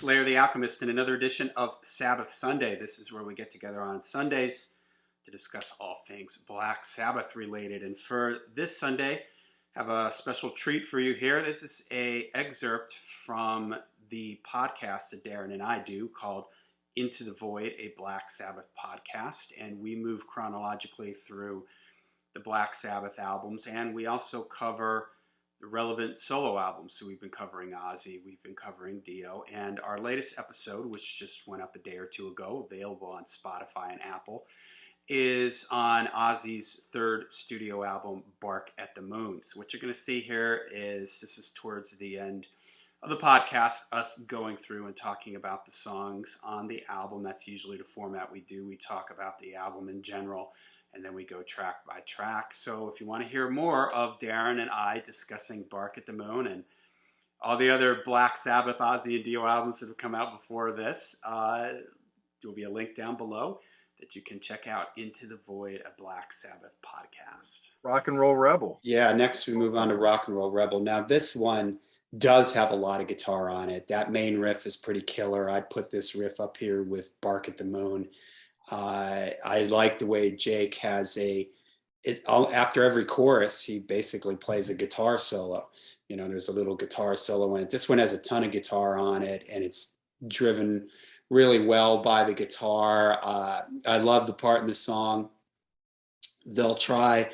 Larry the Alchemist in another edition of Sabbath Sunday. This is where we get together on Sundays to discuss all things Black Sabbath related. And for this Sunday, I have a special treat for you here. This is an excerpt from the podcast that Darren and I do called Into the Void, a Black Sabbath podcast. And we move chronologically through the Black Sabbath albums, and we also cover the relevant solo albums. So we've been covering Ozzy, we've been covering Dio, and our latest episode, which just went up a day or two ago, available on Spotify and Apple, is on Ozzy's third studio album, Bark at the Moon. So what you're going to see here is, this is towards the end of the podcast, us going through and talking about the songs on the album. That's usually the format we do. We talk about the album in general, and then we go track by track. So if you want to hear more of Darren and I discussing Bark at the Moon and all the other Black Sabbath, Ozzy, and Dio albums that have come out before this, there will be a link down below that you can check out, Into the Void, a Black Sabbath podcast. Rock and Roll Rebel. Yeah, next we move on to Rock and Roll Rebel. Now this one does have a lot of guitar on it. That main riff is pretty killer. I put this riff up here with Bark at the Moon. I like the way Jake has after every chorus, he basically plays a guitar solo. You know, there's a little guitar solo in it. This one has a ton of guitar on it, and it's driven really well by the guitar. I love the part in the song, they'll try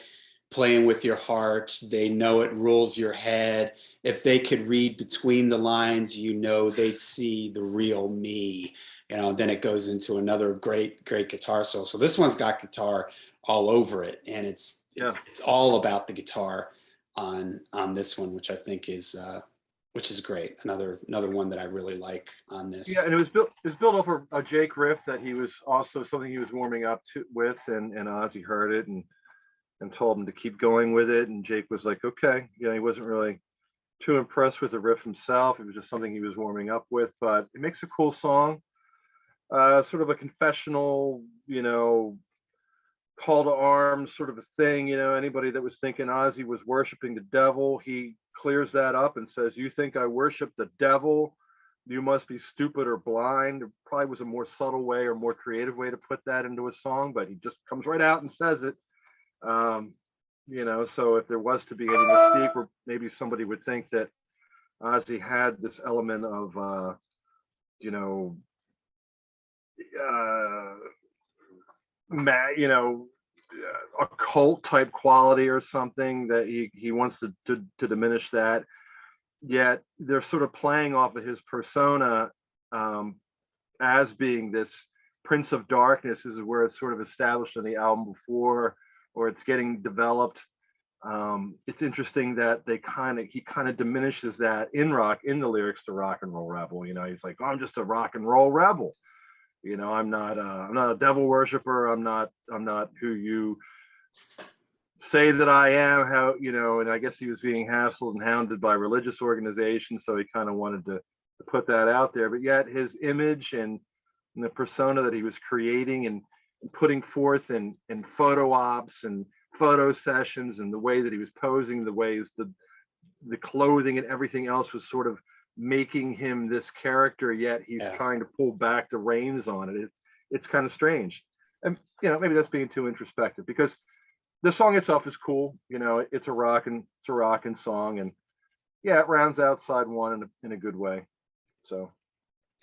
playing with your heart. They know it rules your head. If they could read between the lines, you know, they'd see the real me. You know, then it goes into another great guitar solo. So this one's got guitar all over it, and it's all about the guitar on this one, which I think is great. Another one that I really like on this. Yeah, and it was built off a Jake riff that he was also something he was warming up to with, and Ozzy heard it and told him to keep going with it, and Jake was like, okay. You know, he wasn't really too impressed with the riff himself. It was just something he was warming up with, but it makes a cool song. Sort of a confessional, you know, call to arms sort of a thing. You know, anybody that was thinking Ozzy was worshiping the devil, he clears that up and says, you think I worship the devil? You must be stupid or blind. There probably was a more subtle way or more creative way to put that into a song, but he just comes right out and says it. You know, so if there was to be any mystique, or maybe somebody would think that Ozzy had this element of, you know, occult type quality or something, that he wants to diminish that. Yet they're sort of playing off of his persona as being this Prince of Darkness. This is where it's sort of established in the album before, or it's getting developed. It's interesting that he kind of diminishes that in the lyrics to Rock and Roll Rebel. You know, he's like, oh, I'm just a rock and roll rebel. You know, I'm not a devil worshiper. I'm not who you say that I am. How, you know, and I guess he was being hassled and hounded by religious organizations, so he kind of wanted to put that out there. But yet his image and the persona that he was creating and putting forth in photo ops and photo sessions, and the way that he was posing, the ways the clothing and everything else was sort of making him this character, yet he's trying to pull back the reins on it. It's kind of strange. And, you know, maybe that's being too introspective, because the song itself is cool. You know, it's a rockin' song, and yeah, it rounds out side one in a good way. So,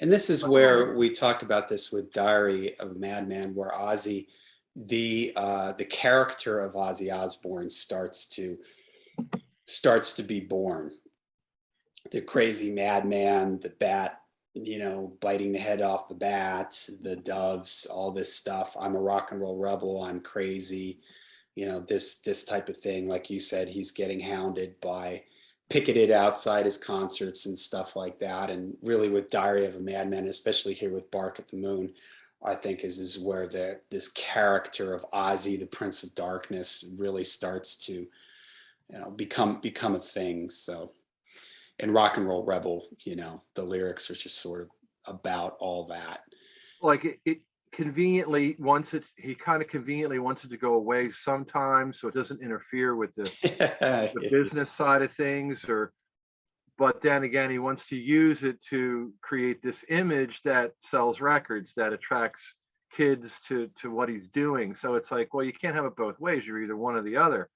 and this is where we talked about this with Diary of a Madman, where Ozzy, the character of Ozzy Osbourne starts to be born. The crazy madman, the bat, you know, biting the head off the bat, the doves, all this stuff. I'm a rock and roll rebel. I'm crazy. You know, this type of thing. Like you said, he's getting hounded by, picketed outside his concerts and stuff like that. And really with Diary of a Madman, especially here with Bark at the Moon, I think is where this character of Ozzy, the Prince of Darkness, really starts to, you know, become a thing. So in Rock and Roll Rebel, you know, the lyrics are just sort of about all that. Like it conveniently wants it, he kind of conveniently wants it to go away sometimes, so it doesn't interfere with the business side of things, or but then again, he wants to use it to create this image that sells records, that attracts kids to what he's doing. So it's like, well, you can't have it both ways. You're either one or the other.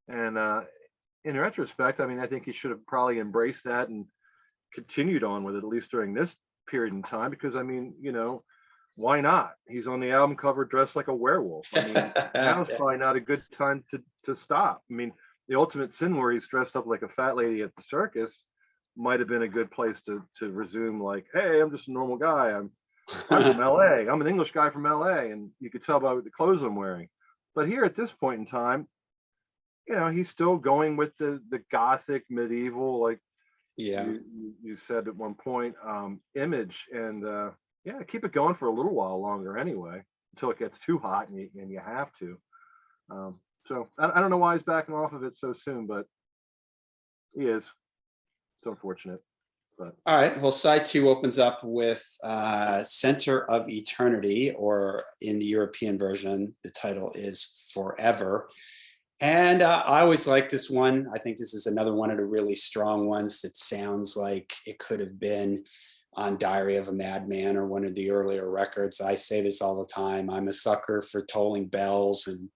And in retrospect, I mean, I think he should have probably embraced that and continued on with it, at least during this period in time, because I mean, why not? He's on the album cover dressed like a werewolf. I mean, now's probably not a good time to stop. I mean, the Ultimate Sin, where he's dressed up like a fat lady at the circus, might have been a good place to resume, like, hey, I'm just a normal guy. I'm from LA. I'm an English guy from LA, and you could tell by the clothes I'm wearing. But here at this point in time, he's still going with the gothic medieval, like Yeah. you said at one point, image, and yeah, keep it going for a little while longer anyway, until it gets too hot and you have to. So I don't know why he's backing off of it so soon, but he is. It's unfortunate. But All right. Well, side 2 opens up with Center of Eternity, or in the European version, the title is Forever. And I always like this one. I think this is another one of the really strong ones that sounds like it could have been on Diary of a Madman or one of the earlier records. I say this all the time. I'm a sucker for tolling bells and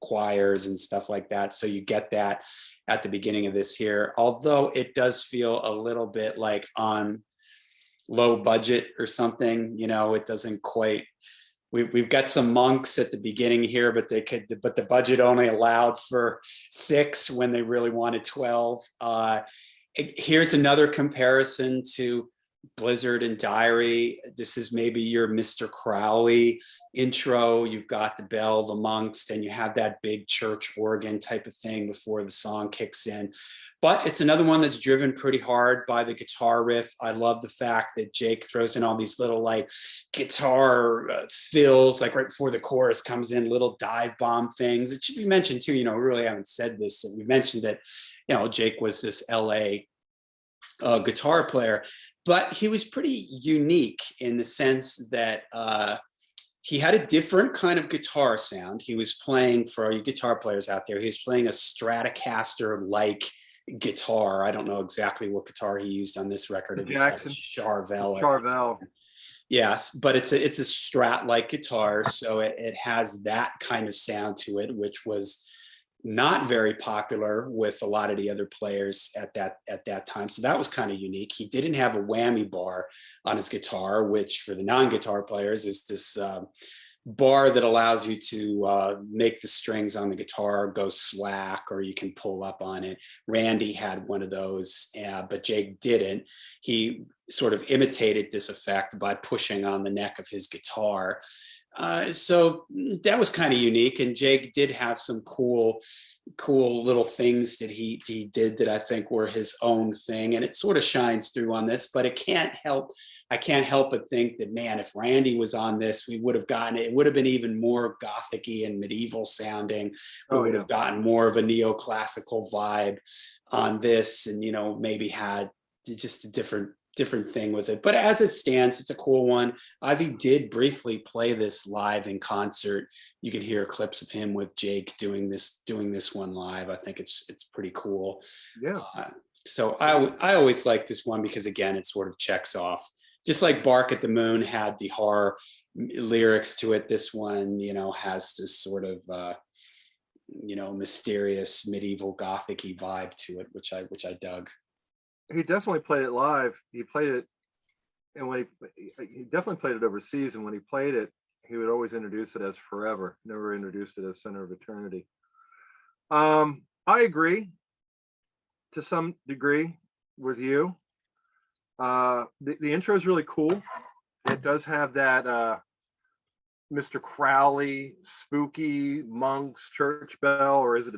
choirs and stuff like that. So you get that at the beginning of this here, although it does feel a little bit like on low budget or something. It doesn't quite. We've got some monks at the beginning here, but the budget only allowed for 6 when they really wanted 12. Here's another comparison to Blizzard and Diary. This is maybe your Mr. Crowley intro. You've got the bell, the monks, and you have that big church organ type of thing before the song kicks in. But it's another one that's driven pretty hard by the guitar riff. I love the fact that Jake throws in all these little like guitar fills, like right before the chorus comes in, little dive bomb things. It should be mentioned too, we really haven't said this. We mentioned that, Jake was this LA guitar player, but he was pretty unique in the sense that he had a different kind of guitar sound. He was playing, for all you guitar players out there, he was playing a Stratocaster-like guitar. I don't know exactly what guitar he used on this record. Jackson. Charvel. Charvel. Yes, but it's a Strat-like guitar, so it has that kind of sound to it, which was not very popular with a lot of the other players at that time. So that was kind of unique. He didn't have a whammy bar on his guitar, which for the non-guitar players is this bar that allows you to make the strings on the guitar go slack, or you can pull up on it. Randy had one of those, but Jake didn't. He sort of imitated this effect by pushing on the neck of his guitar. So that was kind of unique, and Jake did have some cool little things that he did that I think were his own thing, and it sort of shines through on this. But I can't help but think that, man, if Randy was on this, we would have gotten it. It would have been even more gothic-y and medieval sounding. We would have gotten more of a neoclassical vibe on this, and maybe had just a different thing with it. But as it stands, it's a cool one. Ozzy did briefly play this live in concert. You can hear clips of him with Jake doing this one live. I think it's pretty cool. Yeah. So I always like this one because, again, it sort of checks off. Just like Bark at the Moon had the horror lyrics to it, this one, has this sort of mysterious medieval gothic-y vibe to it, which I dug. He definitely played it live. He played it, and when he definitely played it overseas, and when he played it, he would always introduce it as Forever, never introduced it as Center of Eternity. I agree to some degree with you. The intro is really cool. It does have that Mr. Crowley, spooky monks church bell, or is it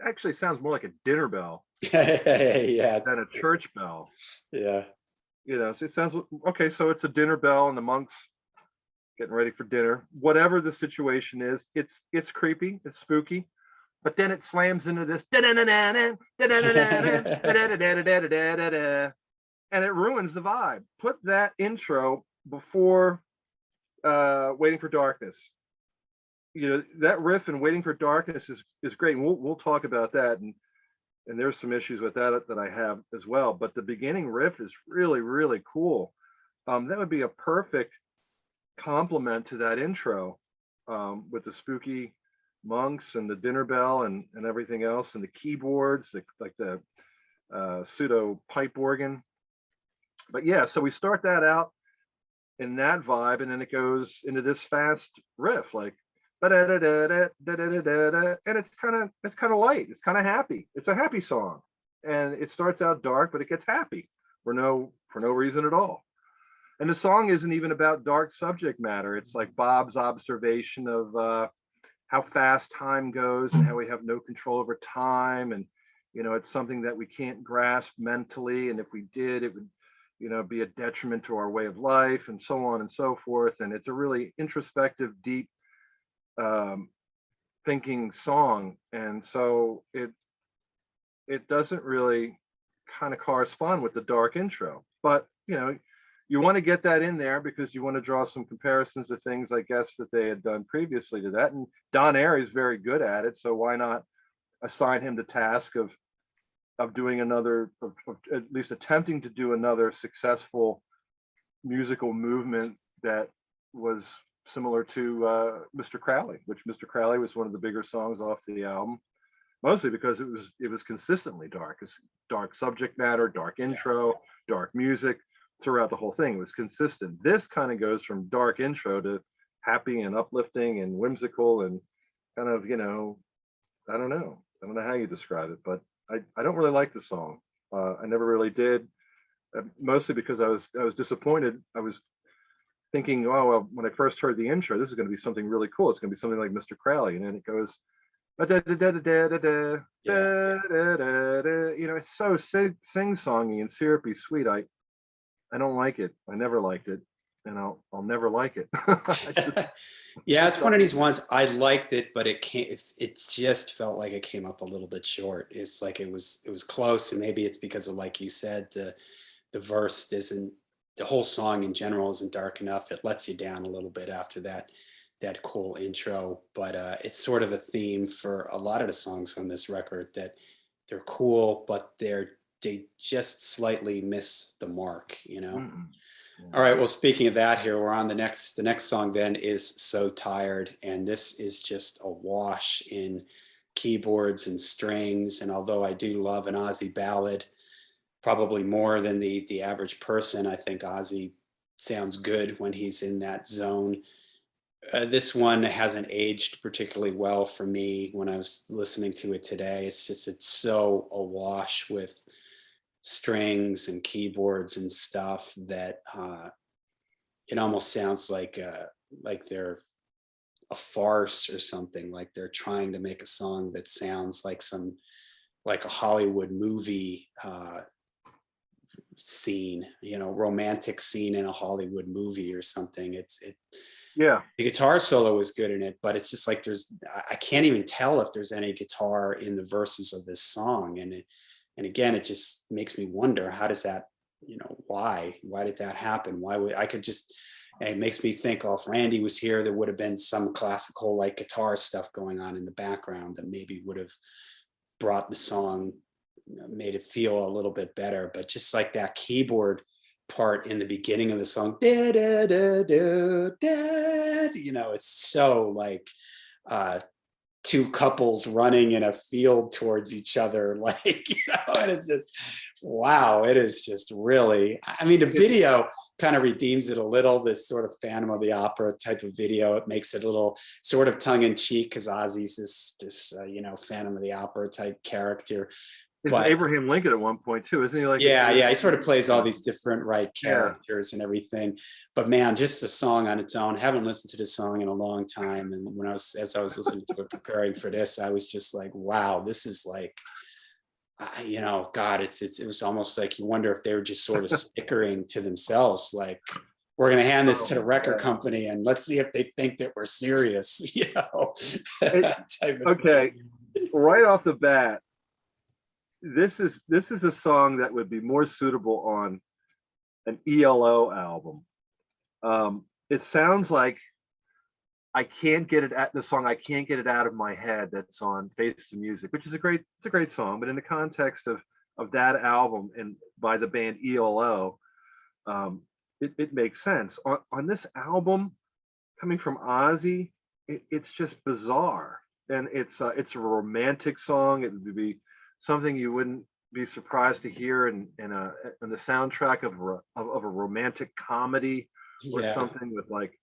actually sounds more like a dinner bell. Yeah, than a church bell. Yeah. So it sounds okay. So it's a dinner bell, and the monks getting ready for dinner. Whatever the situation is, it's creepy, it's spooky. But then it slams into this, and it ruins the vibe. Put that intro before Waiting for Darkness. That riff in Waiting for Darkness is great. And we'll talk about that. And and there's some issues with that I have as well. But the beginning riff is really, really cool. That would be a perfect complement to that intro, with the spooky monks and the dinner bell and everything else, and the keyboards, like the pseudo pipe organ. But yeah, so we start that out in that vibe, and then it goes into this fast riff, like and it's kind of light, it's kind of happy, it's a happy song, and it starts out dark, but it gets happy for no reason at all. And the song isn't even about dark subject matter. It's like Bob's observation of how fast time goes and how we have no control over time, and it's something that we can't grasp mentally, and if we did, it would be a detriment to our way of life, and so on and so forth. And it's a really introspective, deep thinking song, and so it doesn't really kind of correspond with the dark intro. But you want to get that in there because you want to draw some comparisons to things, I guess, that they had done previously to that. And Don Airey is very good at it, so why not assign him the task of doing another, of at least attempting to do another successful musical movement that was similar to Mr. Crowley, which Mr. Crowley was one of the bigger songs off the album, mostly because it was consistently dark. It's dark subject matter, dark intro, dark music throughout the whole thing. It was consistent. This kind of goes from dark intro to happy and uplifting and whimsical and kind of, I don't know how you describe it, but I don't really like the song. I never really did, mostly because I was disappointed. I was thinking, oh, well, when I first heard the intro, this is going to be something really cool. It's going to be something like Mr. Crowley, and then it goes, it's so sing-songy and syrupy sweet. I don't like it. I never liked it, and I'll never like it. Yeah, it's one of these ones. I liked it, but it just felt like it came up a little bit short. It's like it was close, and maybe it's because of, like you said, the verse isn't, the whole song in general isn't dark enough. It lets you down a little bit after that cool intro. But it's sort of a theme for a lot of the songs on this record, that they're cool, but they just slightly miss the mark, Mm-mm. All right. Well, speaking of that, here we're on the next song then is So Tired. And this is just a wash in keyboards and strings. And although I do love an Ozzy ballad, probably more than the average person, I think Ozzy sounds good when he's in that zone. This one hasn't aged particularly well for me when I was listening to it today. It's so awash with strings and keyboards and stuff that it almost sounds like they're a farce or something, like they're trying to make a song that sounds like a Hollywood movie scene, romantic scene in a Hollywood movie or something. Yeah. The guitar solo is good in it, but it's just like I can't even tell if there's any guitar in the verses of this song. And again, it just makes me wonder, how does that, why did that happen? Why would I could just, and it makes me think, oh, if Randy was here, there would have been some classical like guitar stuff going on in the background that maybe would have brought the song, made it feel a little bit better. But just like that keyboard part in the beginning of the song, da, da, da, da, da, it's so like two couples running in a field towards each other, like, and it's just, wow, it is just really, I mean, the video kind of redeems it a little, this sort of Phantom of the Opera type of video. It makes it a little sort of tongue-in-cheek because Ozzy's this Phantom of the Opera type character. It's Abraham Lincoln at one point too, isn't he? Like, yeah, he sort of plays all these different characters and everything. But man, just the song on its own. Haven't listened to this song in a long time, and as I was listening to it preparing for this, I was just like, wow, this is like, God, it was almost like you wonder if they were just sort of stickering to themselves, like, we're going to hand this to the record company and let's see if they think that we're serious, Okay, right off the bat, this is a song that would be more suitable on an ELO album. It sounds like I can't get it at the song. I can't get it out of my head. That's on Face the Music, which is it's a great song. But in the context of that album and by the band ELO, it makes sense. On this album, coming from Ozzy, it's just bizarre, and it's a romantic song. It would be something you wouldn't be surprised to hear in the soundtrack of a romantic comedy or Yeah. something with like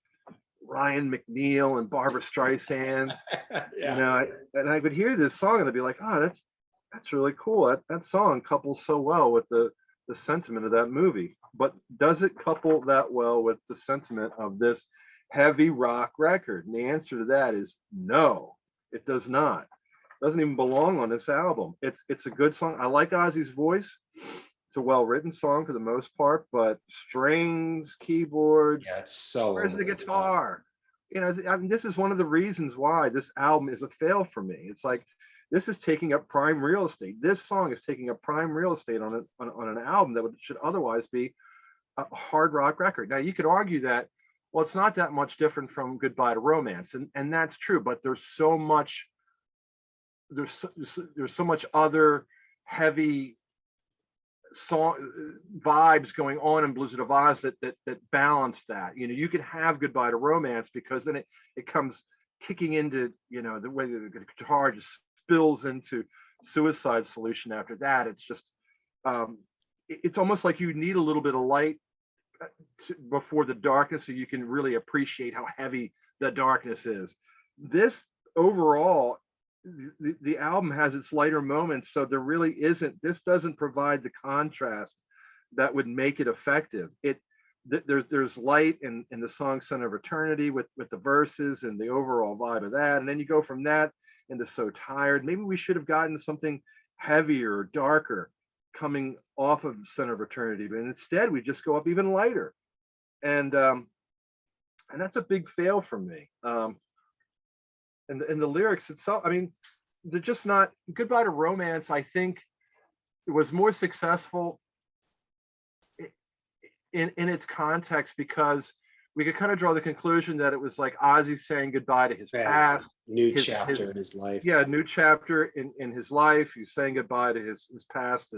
Ryan McNeil and Barbara Streisand. Yeah. You know, and I would hear this song and I'd be like, oh, that's really cool. That song couples so well with the sentiment of that movie. But does it couple that well with the sentiment of this heavy rock record? And the answer to that is no, it does not. It doesn't even belong on this album. It's a good song. I like Ozzy's voice. It's a well-written song for the most part, but strings, keyboards, Yeah, it's so where's the over the top. guitar? You know, I mean, this is one of the reasons why this album is a fail for me. It's like this is taking up prime real estate. This song is taking up prime real estate on an album that should otherwise be a hard rock record. Now you could argue that, well, it's not that much different from Goodbye to Romance, and that's true. But there's so much other heavy song vibes going on in Blizzard of Oz that balance that. You know, you can have Goodbye to Romance because then it comes kicking into, you know, the way the guitar just spills into Suicide Solution after that. It's just it's almost like you need a little bit of light before the darkness so you can really appreciate how heavy the darkness is. This overall, the album has its lighter moments, so there really isn't, this doesn't provide the contrast that would make it effective. There's light in the song Son of Eternity with the verses and the overall vibe of that, and then you go from that into So Tired. Maybe we should have gotten something heavier, darker coming off of Son of Eternity, but instead we just go up even lighter, and that's a big fail for me. And the lyrics itself, I mean, they're just not. Goodbye to Romance, I think it was more successful in its context because we could kind of draw the conclusion that it was like Ozzy saying goodbye to his past, new chapter in his life. Yeah, new chapter in his life. He's saying goodbye to his past,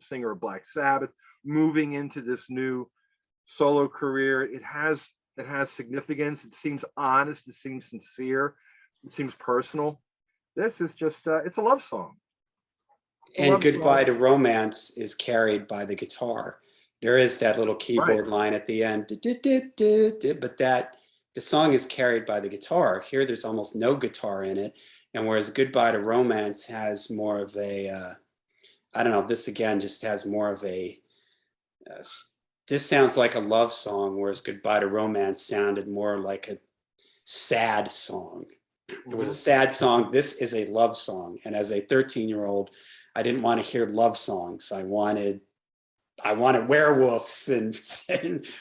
singer of Black Sabbath, moving into this new solo career. It has significance. It seems honest. It seems sincere. It seems personal. This is just it's a love song. And Goodbye to Romance is carried by the guitar. There is that little keyboard line at the end, but the song is carried by the guitar. Here, there's almost no guitar in it, and whereas Goodbye to Romance has more of a, I don't know. This again just has more of a. This sounds like a love song, whereas Goodbye to Romance sounded more like a sad song. It was a sad song. This is a love song, and as a 13-year-old, I didn't want to hear love songs. I wanted werewolves and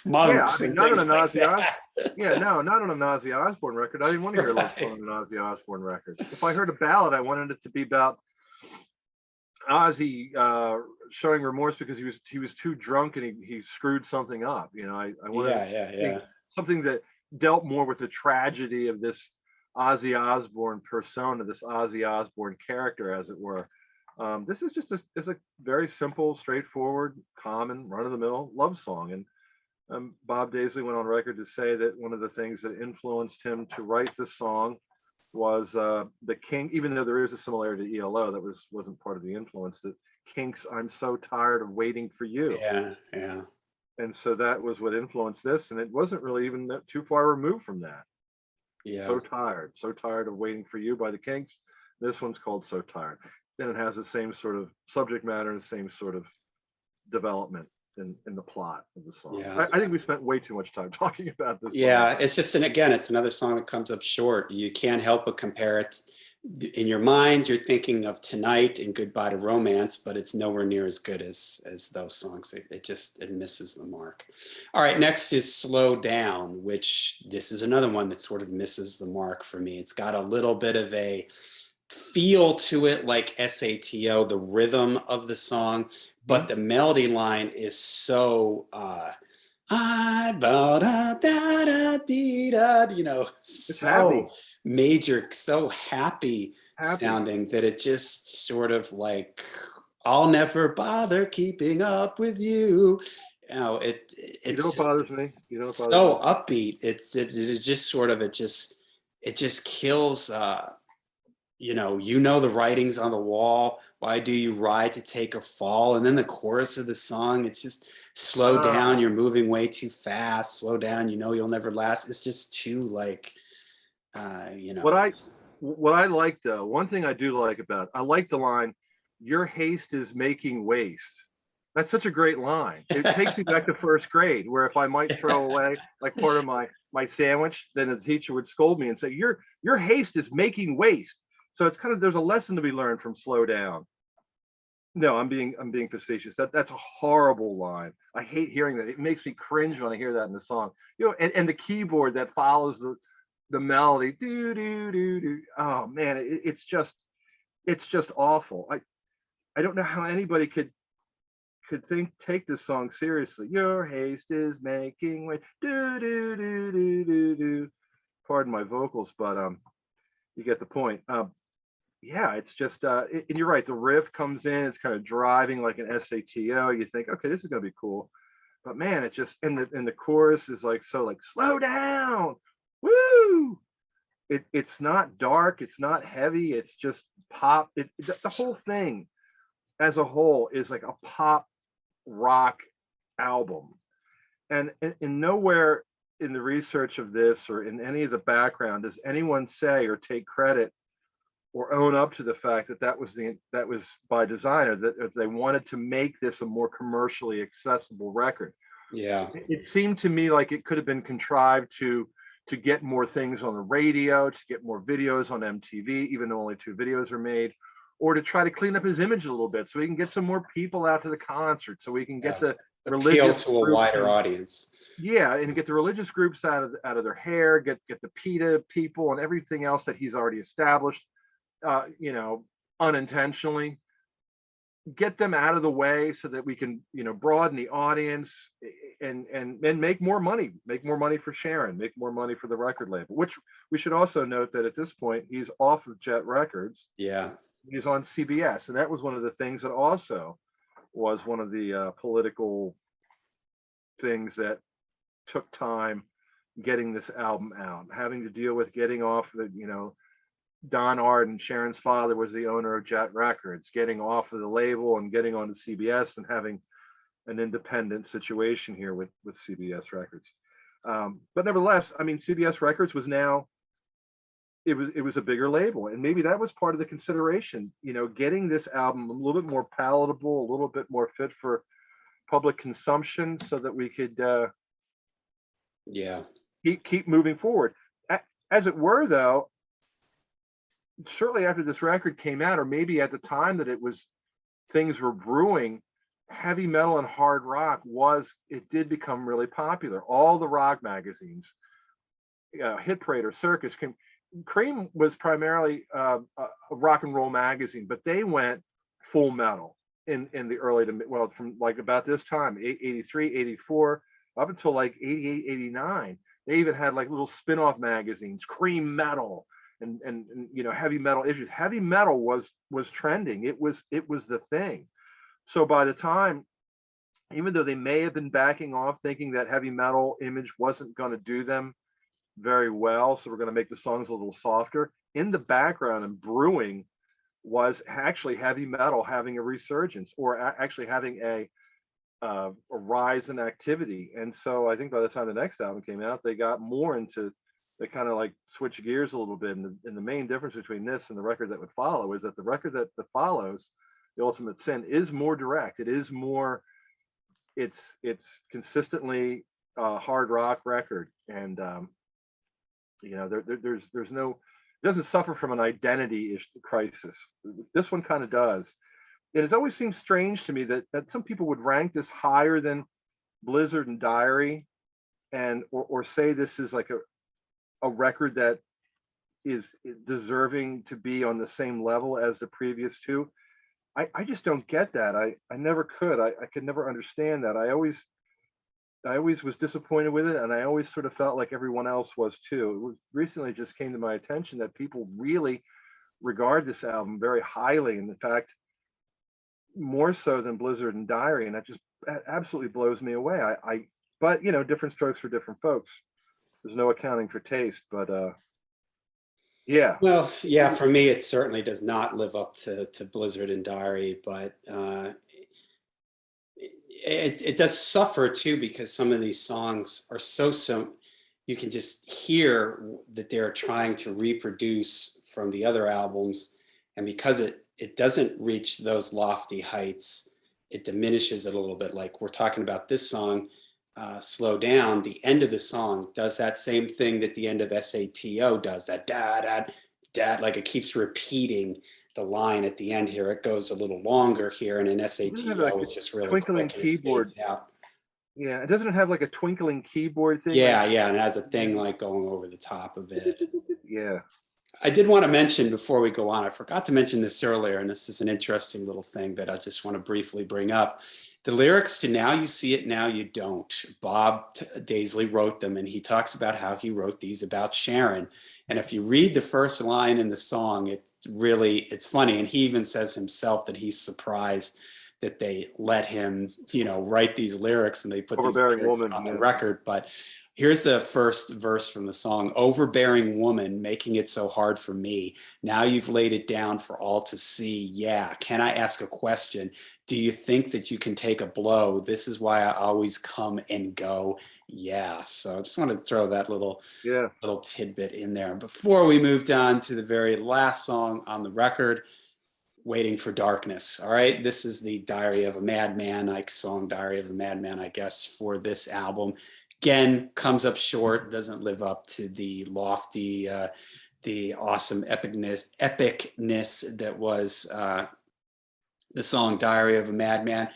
monks and things like that. Not on an Ozzy Osbourne record. I didn't want to hear a love song on an Ozzy Osbourne record. If I heard a ballad, I wanted it to be about Ozzy showing remorse because he was too drunk and he screwed something up. You know, I wanted something that dealt more with the tragedy of this Ozzy Osbourne persona, this Ozzy Osbourne character, as it were. This is just a very simple, straightforward, common, run-of-the-mill love song. And Bob Daisley went on record to say that one of the things that influenced him to write this song was the King, even though there is a similarity to ELO, that wasn't part of the influence, that Kink's I'm So Tired of Waiting for You. Yeah. And so that was what influenced this, and it wasn't really even too far removed from that. Yeah. So tired of waiting for you by the Kinks. This one's called So Tired. Then it has the same sort of subject matter and same sort of development in the plot of the song. Yeah. I think we spent way too much time talking about this Yeah, song. it's just, and again, it's another song that comes up short. You can't help but compare it. In your mind, you're thinking of Tonight and Goodbye to Romance, but it's nowhere near as good as those songs. It misses the mark. All right, next is Slow Down, which this is another one that sort of misses the mark for me. It's got a little bit of a feel to it like SATO, the rhythm of the song, but the melody line is so I da da da dee da, It's so happy, major, so happy happy. sounding that it just sort of like, I'll never bother keeping up with you. You know It's what just bothers me? You know what bothers me? so upbeat. It just sort of, it just kills, the writings on the wall. Why do you ride to take a fall? And then the chorus of the song, it's just slow down. Ah, You're moving way too fast. Slow down. You'll never last. It's just too like, uh, you what know, I what I like though, one thing I do like about I like the line, "Your haste is making waste." That's such a great line. It takes me back to first grade, where if I might throw away like part of my sandwich, then the teacher would scold me and say, "Your haste is making waste." So it's kind of there's a lesson to be learned from slow down. No, I'm being facetious. That's a horrible line. I hate hearing that. It makes me cringe when I hear that in the song. And the keyboard that follows the melody, do do do do. Oh man, it's just awful. I don't know how anybody could take this song seriously. Your haste is making way, do do do do do do. Pardon my vocals, but you get the point. Yeah, it's just and you're right, the riff comes in, it's kind of driving like an SATO. You think, okay, this is gonna be cool. But man, it just and the chorus is like so like slow down. Woo! It's not dark, it's not heavy, it's just pop. The whole thing as a whole is like a pop rock album. And nowhere in the research of this or in any of the background does anyone say or take credit or own up to the fact that that was by designer, that if they wanted to make this a more commercially accessible record. yeah, It seemed to me like it could have been contrived to get more things on the radio, to get more videos on MTV, even though only 2 videos are made, or to try to clean up his image a little bit so we can get some more people out to the concert, so we can get yeah. the Appeal religious to a groups wider and audience. yeah, and get the religious groups out of their hair, get the PETA people and everything else that he's already established, uh, you know, unintentionally, get them out of the way so that we can, broaden the audience and make more money for Sharon, make more money for the record label. Which we should also note that at this point he's off of Jet Records, Yeah, he's on CBS, and that was one of the things that also was one of the political things that took time getting this album out, having to deal with getting off Don Arden, Sharon's father, was the owner of Jet Records, getting off of the label and getting onto CBS and having an independent situation here with CBS Records. But nevertheless, I mean, CBS Records was now it was a bigger label, and maybe that was part of the consideration. Getting this album a little bit more palatable, a little bit more fit for public consumption, so that we could yeah, keep moving forward. As it were, though, shortly after this record came out, or maybe at the time that things were brewing, heavy metal and hard rock it did become really popular. All the rock magazines, Hit Parade or Circus, Cream was primarily a rock and roll magazine, but they went full metal in the early to well, from like about this time, 83, 84, up until like 88, 89. They even had like little spin-off magazines, Cream Metal, and heavy metal issues. Heavy metal was trending. It was the thing. So by the time, even though they may have been backing off, thinking that heavy metal image wasn't going to do them very well, so we're going to make the songs a little softer, in the background and brewing was actually heavy metal having a resurgence, or actually having a rise in activity. And so I think by the time the next album came out, they got more into, they kind of like switch gears a little bit. And the main difference between this and the record that would follow is that the record that follows, The Ultimate Sin, is more direct. It is more, it's consistently a hard rock record. And there's no, it doesn't suffer from an identity crisis. This one kind of does. And it's always seemed strange to me that some people would rank this higher than Blizzard and Diary, and or say this is like a record that is deserving to be on the same level as the previous two. I just don't get that. I never could. I could never understand that. I always was disappointed with it, and I always sort of felt like everyone else was too. It was recently just came to my attention that people really regard this album very highly, and in fact, more so than Blizzard and Diary, and that just absolutely blows me away. But you know, different strokes for different folks. There's no accounting for taste, but yeah. Well, yeah, for me, it certainly does not live up to Blizzard and Diary, but it does suffer too because some of these songs are so you can just hear that they're trying to reproduce from the other albums, and because it doesn't reach those lofty heights, it diminishes it a little bit. Like we're talking about this song, Slow Down. The end of the song does that same thing that the end of SATO does, that da da da, like it keeps repeating the line at the end here. It goes a little longer here, and in It doesn't have like SATO, a it's just really twinkling quick and it keyboard. fades out. Yeah, it doesn't have like a twinkling keyboard thing. Yeah, Like, yeah, and it has a thing like going over the top of it. yeah, I did want to mention before we go on, I forgot to mention this earlier, and this is an interesting little thing that I just want to briefly bring up. The lyrics to Now You See It, Now You Don't, Bob Daisley wrote them, and he talks about how he wrote these about Sharon. And if you read the first line in the song, it's funny. And he even says himself that he's surprised that they let him, write these lyrics and they put these overbearing lyrics woman. on the Yeah. record. But here's the first verse from the song. Overbearing woman, making it so hard for me. Now you've laid it down for all to see. Yeah. Can I ask a question? Do you think that you can take a blow? This is why I always come and go. Yeah. So I just wanted to throw that little tidbit in there. Before we moved on to the very last song on the record, Waiting for Darkness. All right. This is the Diary of a Madman, like song Diary of a Madman, I guess, for this album. Again, comes up short, doesn't live up to the lofty, the awesome epicness that was the song Diary of a Madman.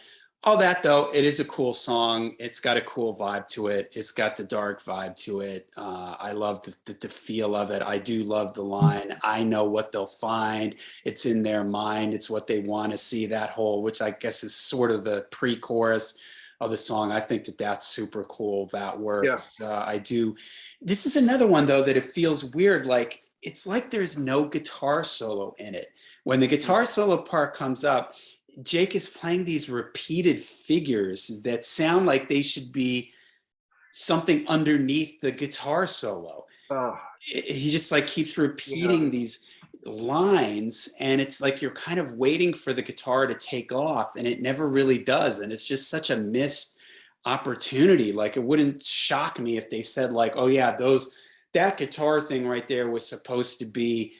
All that though, it is a cool song. It's got a cool vibe to it. It's got the dark vibe to it. I love the feel of it. I do love the line, I know what they'll find. It's in their mind. It's what they want to see, that whole, which I guess is sort of the pre-chorus of the song. I think that that's super cool. That works. Yeah. I do. This is another one though that it feels weird. Like it's like there's no guitar solo in it. When the guitar solo part comes up, Jake is playing these repeated figures that sound like they should be something underneath the guitar solo. He just like keeps repeating these lines, and it's like you're kind of waiting for the guitar to take off, and it never really does. And it's just such a missed opportunity. Like it wouldn't shock me if they said like, oh yeah, that guitar thing right there was supposed to be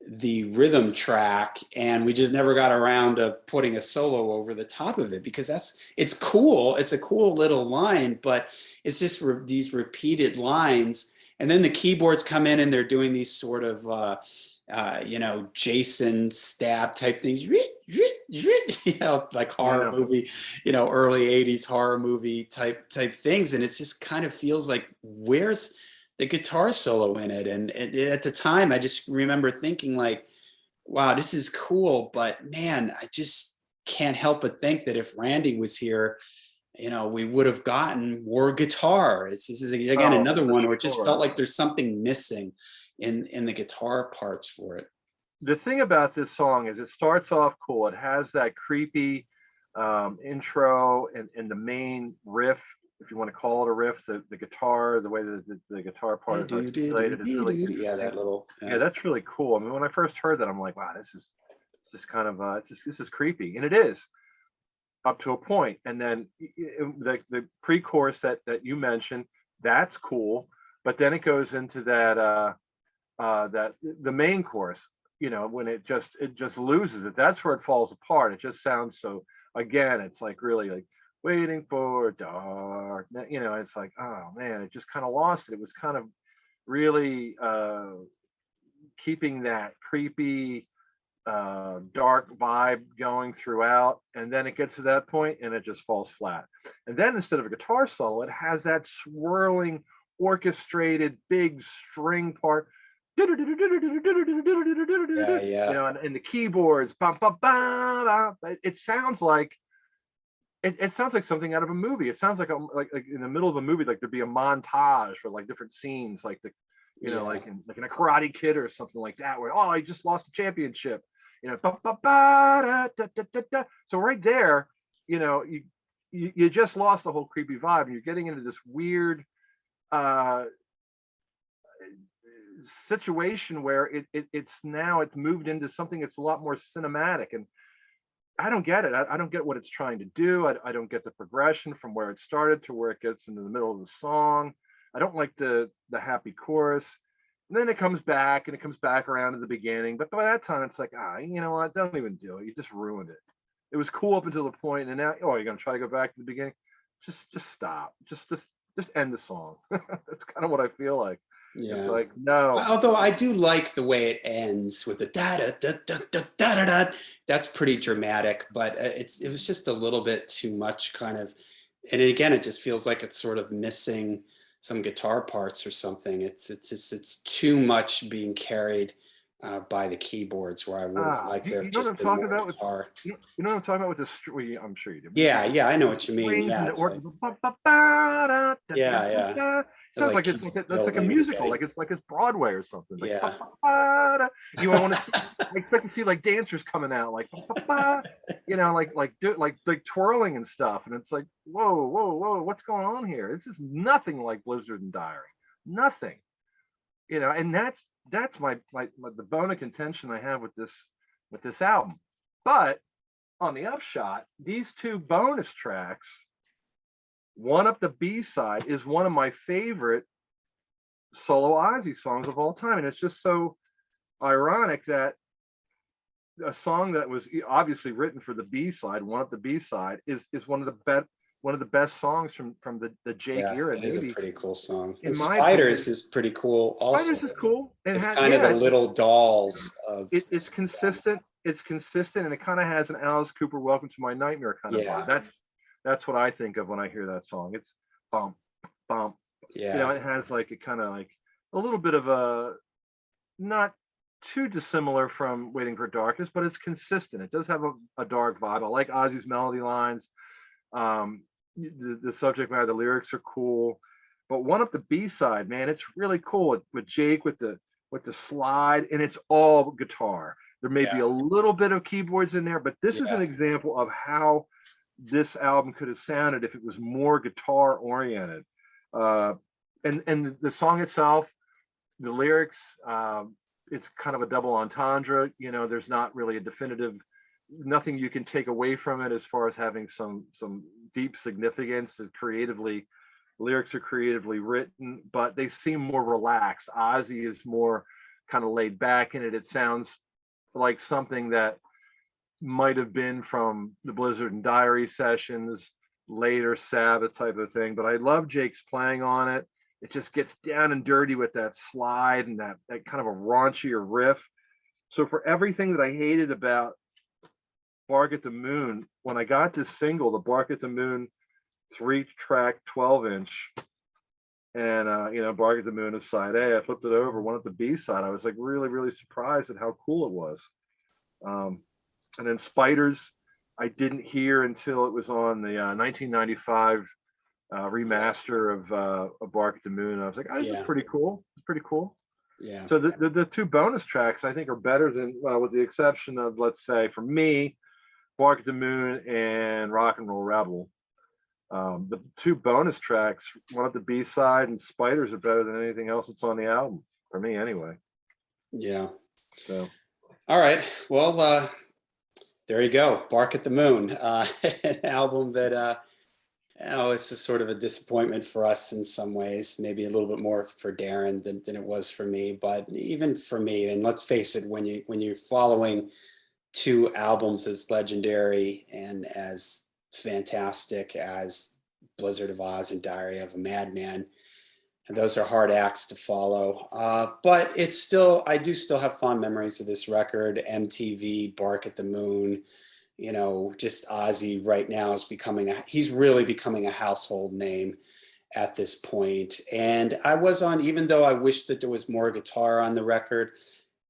the rhythm track, and we just never got around to putting a solo over the top of it, because it's cool. It's a cool little line, but it's just these repeated lines. And then the keyboards come in and they're doing these sort of Jason stab type things, like horror movie, early 80s horror movie type things. And it just kind of feels like, where's the guitar solo in it? And at the time, I just remember thinking like, wow, this is cool, but man, I just can't help but think that if Randy was here, we would have gotten more guitar. This is again another one where it just felt like there's something missing in the guitar parts for it. The thing about this song is it starts off cool. It has that creepy intro and the main riff, if you want to call it a riff, the guitar, the way that the guitar part is articulated is really interesting. That little yeah, that's really cool. I mean, when I first heard that, I'm like, wow, this is kind of this is creepy, and it is up to a point. And then the pre-chorus that you mentioned, that's cool, but then it goes into that the main chorus, when it just loses it. That's where it falls apart. It just sounds so, again, it's like really like waiting for dark, it's like, oh man, it just kind of lost it. It was kind of really keeping that creepy dark vibe going throughout, and then it gets to that point and it just falls flat. And then instead of a guitar solo, it has that swirling orchestrated big string part, yeah. and the keyboards, it sounds like it sounds like something out of a movie. It sounds like like in the middle of a movie, like there'd be a montage for like different scenes, like the, you know, Yeah. like in a Karate Kid or something like that, where I just lost the championship, you know, ba, ba, ba, da, da, da, da, da. So right there, you know, you just lost the whole creepy vibe, and you're getting into this weird uh situation where it's moved into something that's a lot more cinematic, and I don't get it. I don't get what it's trying to do. I don't get the progression from where it started to where it gets into the middle of the song. I don't like the happy chorus. And then it comes back and it comes back around to the beginning. But by that time, it's like, you know what? Don't even do it. You just ruined it. It was cool up until the point, and now, oh, you're gonna try to go back to the beginning. Just stop. Just end the song. That's kind of what I feel like. It's Yeah. like, no. Although I do like the way it ends with the da da da da da da da da. That's pretty dramatic, but it was just a little bit too much, kind of. And again, it just feels like it's sort of missing some guitar parts or something. It's too much being carried by the keyboards, where I would have liked there You have know what just I'm been talking more about with guitar. you know what I'm talking about with well, I'm sure you do. Yeah, yeah, I know The what you mean. strings and Yeah, the it's organ. like Ba, ba, ba, da, da, da, yeah, da, yeah. da. They're Sounds like like keep that's like a building and musical, getting like it's Broadway or something. Like ba, yeah. ba, ba, da. You want to see, I expect to see like dancers coming out, like ba, ba, ba, you know, like twirling and stuff, and it's like, whoa, what's going on here? This is nothing like Blizzard and Diary, nothing, you know. And that's the bone of contention I have with this album. But on the upshot, these two bonus tracks, one up the B side, is one of my favorite solo Ozzy songs of all time. And it's just so ironic that a song that was obviously written for the B side, one up the B side, is one of the best songs from the Jake Yeah, era, it is a maybe pretty cool song. in And my opinion. Spiders is pretty cool also. Spiders is cool and It's kind of the little dolls of it's Sabbath. consistent. It's consistent, and it kind of has an Alice Cooper "Welcome to My Nightmare" kind of Yeah, vibe. That's what I think of when I hear that song. It's bump, bump. You know, yeah, it has like a kind of like a little bit of a, not too dissimilar from Waiting for Darkness, but it's consistent. It does have a dark vibe. I like Ozzy's melody lines. The subject matter, the lyrics are cool. But one up the B side, man, it's really cool with Jake with the slide, and it's all guitar. There may be yeah, a little bit of keyboards in there, but this is yeah, an example of how this album could have sounded if it was more guitar oriented. Uh, and the song itself, the lyrics, it's kind of a double entendre. You know, there's not really a definitive, nothing you can take away from it as far as having some deep significance. And creatively, lyrics are creatively written, but they seem more relaxed. Ozzy is more kind of laid back in it. It sounds like something that might have been from the Blizzard and Diary sessions, later Sabbath type of thing. But I love Jake's playing on it. It just gets down and dirty with that slide and that kind of a raunchier riff. So for everything that I hated about Bark at the Moon, when I got this single, the Bark at the Moon 3-track 12-inch, and you know, Bark at the Moon is side A, I flipped it over, one at the B side. I was like really surprised at how cool it was. And then Spiders, I didn't hear until it was on the 1995 yeah, remaster of Bark at the Moon. I was like, oh, this is yeah, pretty cool. It's pretty cool. yeah, So the two bonus tracks I think are better than, with the exception of, let's say, for me, Bark at the Moon and Rock and Roll Rebel. The two bonus tracks, one at the B side and Spiders, are better than anything else that's on the album for me, anyway. yeah. So All right. Well, there you go. Bark at the Moon, an album that oh, it's just sort of a disappointment for us in some ways, maybe a little bit more for Darren than it was for me, but even for me, and let's face it, when you're following two albums as legendary and as fantastic as Blizzard of Oz and Diary of a Madman, and those are hard acts to follow. But it's still, I do still have fond memories of this record. MTV, Bark at the Moon, you know, just Ozzy right now is he's really becoming a household name at this point. And I was on, even though I wish that there was more guitar on the record,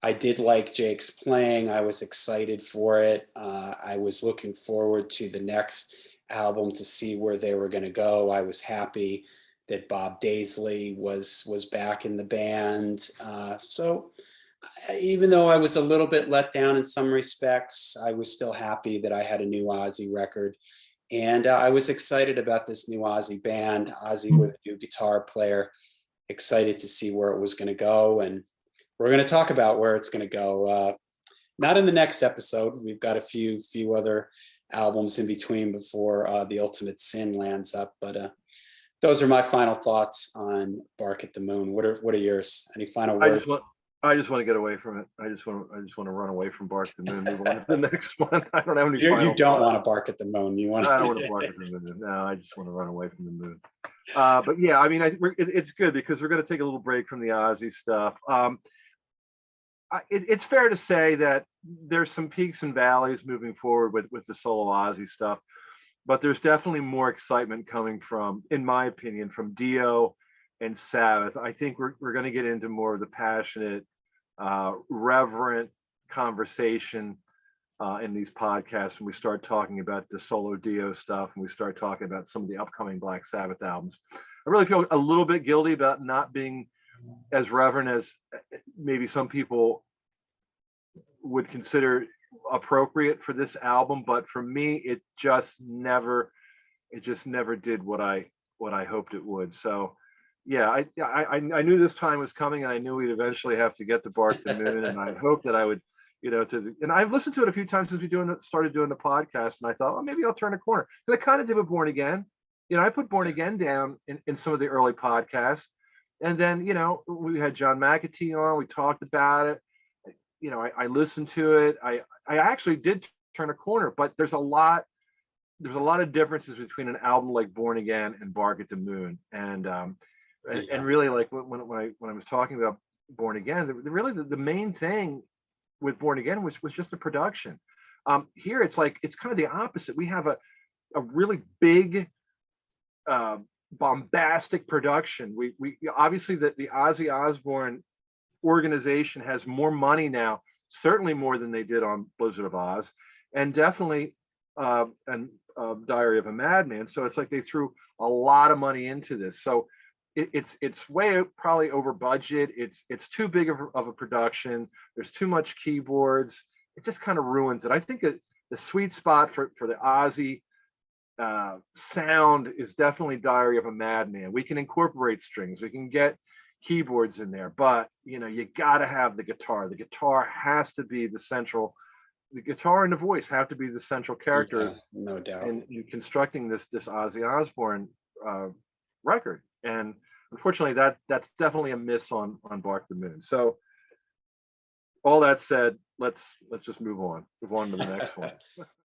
I did like Jake's playing. I was excited for it. I was looking forward to the next album to see where they were going to go. I was happy that Bob Daisley was back in the band. So even though I was a little bit let down in some respects, I was still happy that I had a new Ozzy record. And I was excited about this new Ozzy band, Ozzy with a new guitar player, excited to see where it was going to go. And we're going to talk about where it's going to go. Not in the next episode. We've got a few other albums in between before The Ultimate Sin lands up. But those are my final thoughts on Bark at the Moon. What are yours? Any final words? I just want to get away from it. I just want to run away from Bark at the Moon. Move on to the next one. I don't have any. You don't want to bark at the moon. You want. I don't want to bark at the moon. No, I just want to run away from the moon. But yeah, I mean, it's good because we're going to take a little break from the Ozzy stuff. It's fair to say that there's some peaks and valleys moving forward with the solo Ozzy stuff, but there's definitely more excitement coming from, in my opinion, from Dio and Sabbath. I think we're going to get into more of the passionate, reverent conversation in these podcasts when we start talking about the solo Dio stuff and we start talking about some of the upcoming Black Sabbath albums. I really feel a little bit guilty about not being as reverent as maybe some people would consider appropriate for this album, but for me, it just never did what I hoped it would. So yeah, I knew this time was coming, and I knew we'd eventually have to get to Bark the Moon, and I hoped that I would, and I've listened to it a few times since we started doing the podcast, and I thought, well, maybe I'll turn a corner. But I kind of did with Born Again. I put Born Again down in some of the early podcasts, and then we had John McAtee on. We talked about it. I listened to it. I actually did turn a corner, but there's a lot of differences between an album like Born Again and Bark at the Moon, and really, like when I was talking about Born Again, really the main thing with Born Again was just the production. Here it's kind of the opposite. We have a really big, bombastic production. We obviously the Ozzy Osbourne organization has more money now, certainly more than they did on Blizzard of Oz, and definitely Diary of a Madman. So it's like they threw a lot of money into this. So it's way probably over budget. It's too big of a production. There's too much keyboards. It just kind of ruins it. I think the sweet spot for the Ozzy sound is definitely Diary of a Madman. We can incorporate strings. We can get keyboards in there, but you got to have the guitar. The guitar has to be the guitar and the voice have to be the central character. Yeah, no doubt. In constructing this Ozzy Osbourne record. And unfortunately that's definitely a miss on Bark the Moon. So all that said, let's just move on to the next one.